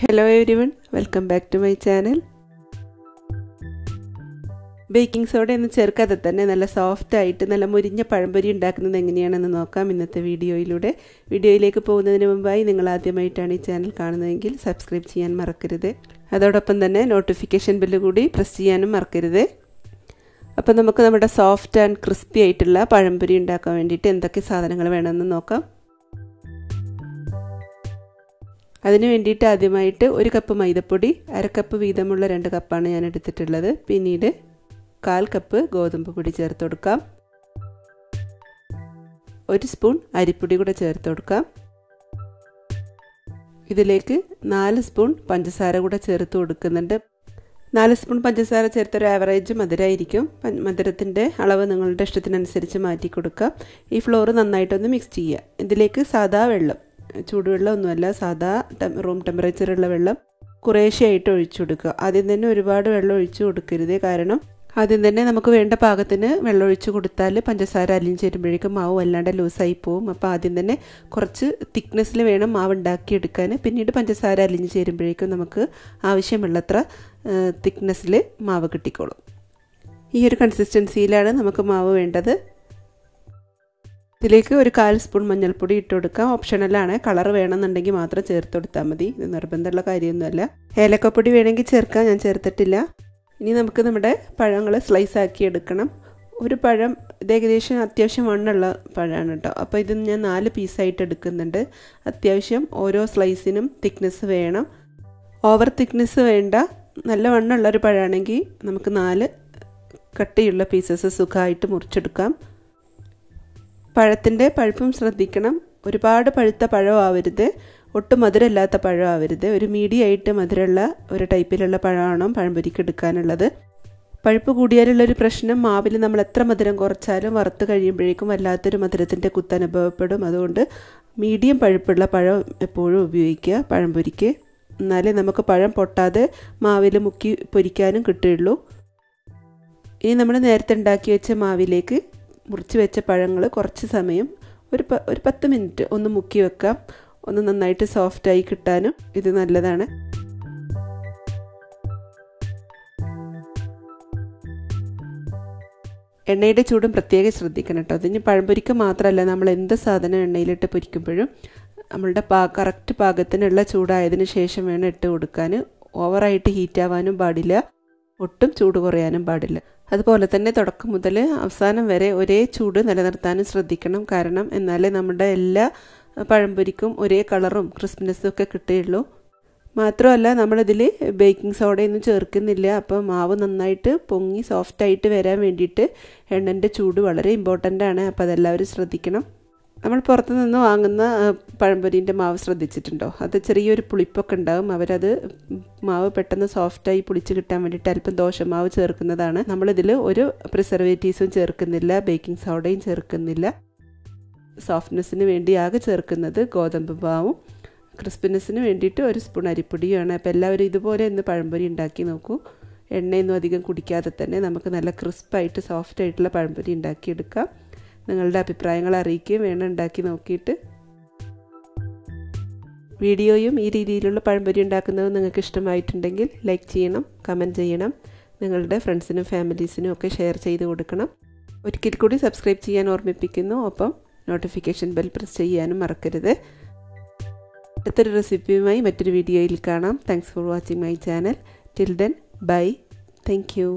Hello everyone, welcome back to my channel. Baking soda എന്ന് ചേർക്കാതെ തന്നെ നല്ല സോഫ്റ്റ് ആയിട്ട് നല്ല മുരിഞ്ഞ പഴംപൊരി ഉണ്ടാക്കുന്നത് എങ്ങനെയാണെന്ന് നോക്കാം ഇന്നത്തെ വീഡിയോയിലൂടെ. വീഡിയോയിലേക്ക് പോകുന്നതിന് മുമ്പായി നിങ്ങൾ ആദ്യമായിട്ടാണ് ഈ ചാനൽ കാണുന്നതെങ്കിൽ സബ്സ്ക്രൈബ് ചെയ്യാൻ മറക്കരുത്. അതോടൊപ്പം തന്നെ നോട്ടിഫിക്കേഷൻ ബെല്ല് കൂടി പ്രസ് ചെയ്യാനും മറക്കരുത്. അപ്പോൾ നമുക്ക് നമ്മുടെ സോഫ്റ്റ് ആൻഡ് ക്രിസ്പി ആയിട്ടുള്ള പഴംപൊരി ഉണ്ടാക്കാൻ വേണ്ടിയിട്ട് എന്തൊക്കെ സാധനങ്ങൾ വേണമെന്ന് നോക്കാം. അതിനു വേണ്ടിയിട്ട് ആദ്യമായിട്ട് 1 കപ്പ് മൈദപ്പൊടി, 1/2 കപ്പ് വീതമുള്ള 2 കപ്പാണ് ഞാൻ എടുത്തിട്ടുള്ളത്. പിന്നീട് 1/4 കപ്പ് ഗോതമ്പ് പൊടി ചേർത്ത് കൊടുക്കാം. 1 സ്പൂൺ അരിപ്പൊടി കൂടെ ചേർത്ത് കൊടുക്കാം. ഇതിലേക്ക് 4 സ്പൂൺ പഞ്ചസാര കൂടെ ചേർത്ത് കൊടുക്കുന്നുണ്ട്. 4 സ്പൂൺ പഞ്ചസാര ചേർത്തൊരു ആവറേജ് മധുരമായിരിക്കും. മധുരത്തിൻ്റെ അളവ് നിങ്ങളുടെ ഇഷ്ടത്തിനനുസരിച്ച് മാറ്റി കൊടുക്കുക. ഈ ഫ്ലോർ നന്നായിട്ടൊന്ന് മിക്സ് ചെയ്യുക. ഇതിലേക്ക് സാദാ വെള്ളം, ചൂടുവെള്ളമൊന്നുമല്ല, സാധാ റൂം ടെമ്പറേച്ചറുള്ള വെള്ളം കുറേശ്ശെയായിട്ട് ഒഴിച്ചു കൊടുക്കുക. ആദ്യം തന്നെ ഒരുപാട് വെള്ളം ഒഴിച്ചു കൊടുക്കരുത്. കാരണം ആദ്യം തന്നെ നമുക്ക് വേണ്ട പാകത്തിന് വെള്ളം ഒഴിച്ചു കൊടുത്താൽ പഞ്ചസാര അലിഞ്ഞ് ചേരുമ്പോഴേക്കും മാവ് വല്ലാണ്ട് ലൂസായി പോവും. അപ്പോൾ ആദ്യം തന്നെ കുറച്ച് തിക്നെസ്സിൽ വേണം മാവ് ഉണ്ടാക്കിയെടുക്കാൻ. പിന്നീട് പഞ്ചസാര അലിഞ്ഞ് ചേരുമ്പോഴേക്കും നമുക്ക് ആവശ്യമുള്ളത്ര തിക്നെസ്സിൽ മാവ് കിട്ടിക്കോളും. ഈ ഒരു കൺസിസ്റ്റൻസിയിലാണ് നമുക്ക് മാവ് വേണ്ടത്. ഇതിലേക്ക് 1/4 സ്പൂൺ മഞ്ഞൾപ്പൊടി ഇട്ട് കൊടുക്കാം. ഓപ്ഷണലാണ്, കളർ വേണമെന്നുണ്ടെങ്കിൽ മാത്രം ചേർത്ത് കൊടുത്താൽ മതി. ഇത് നിർബന്ധമുള്ള കാര്യമൊന്നുമല്ല. ഏലക്കപ്പൊടി വേണമെങ്കിൽ ചേർക്കാം, ഞാൻ ചേർത്തിട്ടില്ല. ഇനി നമുക്ക് നമ്മുടെ പഴങ്ങൾ സ്ലൈസ് ആക്കി എടുക്കണം. ഒരു പഴം ഇത് ഏകദേശം അത്യാവശ്യം വണ്ണുള്ള പഴമാണ് കേട്ടോ. അപ്പോൾ ഇത് ഞാൻ 4 പീസായിട്ട് എടുക്കുന്നുണ്ട്. അത്യാവശ്യം ഓരോ സ്ലൈസിനും തിക്നെസ് വേണം. ഓവർ തിക്നെസ് വേണ്ട. നല്ല വണ്ണുള്ളൊരു പഴമാണെങ്കിൽ നമുക്ക് 4 കട്ടിയുള്ള പീസസ് സുഖമായിട്ട് മുറിച്ചെടുക്കാം. പഴത്തിൻ്റെ പഴുപ്പും ശ്രദ്ധിക്കണം. ഒരുപാട് പഴുത്ത പഴമാവരുത്, ഒട്ടും മധുരമില്ലാത്ത പഴമാവരുത്. ഒരു മീഡിയമായിട്ട് മധുരമുള്ള ഒരു ടൈപ്പിലുള്ള പഴമാണ് പഴംപൊരിക്ക് എടുക്കാനുള്ളത്. പഴുപ്പ് കൂടിയാലുള്ളൊരു പ്രശ്നം, മാവിൽ നമ്മൾ എത്ര മധുരം കുറച്ചാലും വറുത്ത് കഴിയുമ്പോഴേക്കും വല്ലാത്തൊരു മധുരത്തിൻ്റെ കുത്തനുഭവപ്പെടും. അതുകൊണ്ട് മീഡിയം പഴുപ്പുള്ള പഴം എപ്പോഴും ഉപയോഗിക്കുക പഴംപൊരിക്ക്. എന്നാലേ നമുക്ക് പഴം പൊട്ടാതെ മാവിൽ മുക്കി പൊരിക്കാനും കിട്ടുകയുള്ളൂ. ഇനി നമ്മൾ നേരത്തെ ഉണ്ടാക്കി വെച്ച മാവിലേക്ക് മുറിച്ച് വെച്ച പഴങ്ങൾ കുറച്ച് സമയം ഒരു 10 മിനിറ്റ് ഒന്ന് മുക്കി വെക്കാം. ഒന്ന് നന്നായിട്ട് സോഫ്റ്റായി കിട്ടാനും ഇത് നല്ലതാണ്. എണ്ണയുടെ ചൂടും പ്രത്യേകം ശ്രദ്ധിക്കണം കേട്ടോ. അതിന് പഴംപൊരിക്ക് മാത്രമല്ല, നമ്മൾ എന്ത് സാധനം എണ്ണയിലിട്ട് പൊരിക്കുമ്പോഴും നമ്മളുടെ കറക്റ്റ് പാകത്തിനുള്ള ചൂടായതിനു ശേഷം വേണം ഇട്ട് കൊടുക്കാൻ. ഓവറായിട്ട് ഹീറ്റാവാനും പാടില്ല, ഒട്ടും ചൂട് കുറയാനും പാടില്ല. അതുപോലെ തന്നെ തുടക്കം മുതൽ അവസാനം വരെ ഒരേ ചൂട് നിലനിർത്താനും ശ്രദ്ധിക്കണം. കാരണം എന്നാലേ നമ്മുടെ എല്ലാ പഴംപൊരിക്കും ഒരേ കളറും ക്രിസ്പിനെസ്സും ഒക്കെ കിട്ടുകയുള്ളൂ. മാത്രമല്ല നമ്മളിതിൽ ബേക്കിംഗ് സോഡയൊന്നും ചേർക്കുന്നില്ല. അപ്പോൾ മാവ് നന്നായിട്ട് പൊങ്ങി സോഫ്റ്റായിട്ട് വരാൻ വേണ്ടിയിട്ട് എണ്ണൻ്റെ ചൂട് വളരെ ഇമ്പോർട്ടൻ്റ് ആണ്. അപ്പോൾ അതെല്ലാവരും ശ്രദ്ധിക്കണം. നമ്മൾ പുറത്തു നിന്ന് വാങ്ങുന്ന പഴംപൊരിൻ്റെ മാവ് ശ്രദ്ധിച്ചിട്ടുണ്ടോ? അത് ചെറിയൊരു പുളിപ്പൊക്കെ ഉണ്ടാകും. അവരത് മാവ് പെട്ടെന്ന് സോഫ്റ്റായി പുളിച്ച് കിട്ടാൻ വേണ്ടിയിട്ട് അല്പം ദോശമാവ് ചേർക്കുന്നതാണ്. നമ്മളിതിൽ ഒരു പ്രിസർവേറ്റീവ്സും ചേർക്കുന്നില്ല, ബേക്കിംഗ് സോഡയും ചേർക്കുന്നില്ല. സോഫ്റ്റ്നെസ്സിന് വേണ്ടി ആകെ ചേർക്കുന്നത് ഗോതമ്പ് മാവും ക്രിസ്പിനെസ്സിന് വേണ്ടിയിട്ട് 1 സ്പൂൺ അരിപ്പൊടിയുമാണ്. അപ്പോൾ എല്ലാവരും ഇതുപോലെ ഒന്ന് പഴംപൊരി ഉണ്ടാക്കി നോക്കൂ. എണ്ണയൊന്നും അധികം കുടിക്കാതെ തന്നെ നമുക്ക് നല്ല ക്രിസ്പായിട്ട് സോഫ്റ്റായിട്ടുള്ള പഴംപൊരി ഉണ്ടാക്കിയെടുക്കാം. നിങ്ങളുടെ അഭിപ്രായങ്ങൾ അറിയിക്കുകയും വേണം ഉണ്ടാക്കി നോക്കിയിട്ട്. വീഡിയോയും ഈ രീതിയിലുള്ള പഴംപൊരി ഉണ്ടാക്കുന്നത് നിങ്ങൾക്ക് ഇഷ്ടമായിട്ടുണ്ടെങ്കിൽ ലൈക്ക് ചെയ്യണം, കമൻറ്റ് ചെയ്യണം. നിങ്ങളുടെ ഫ്രണ്ട്സിനും ഫാമിലീസിനും ഒക്കെ ഷെയർ ചെയ്ത് കൊടുക്കണം. ഒരിക്കൽ കൂടി സബ്സ്ക്രൈബ് ചെയ്യാൻ ഓർമ്മിപ്പിക്കുന്നു. ഒപ്പം നോട്ടിഫിക്കേഷൻ ബെൽ പ്രസ് ചെയ്യാനും മറക്കരുത്. അടുത്തൊരു റെസിപ്പിയുമായി മറ്റൊരു വീഡിയോയിൽ കാണാം. Thanks for watching my channel. Till then bye. Thank you.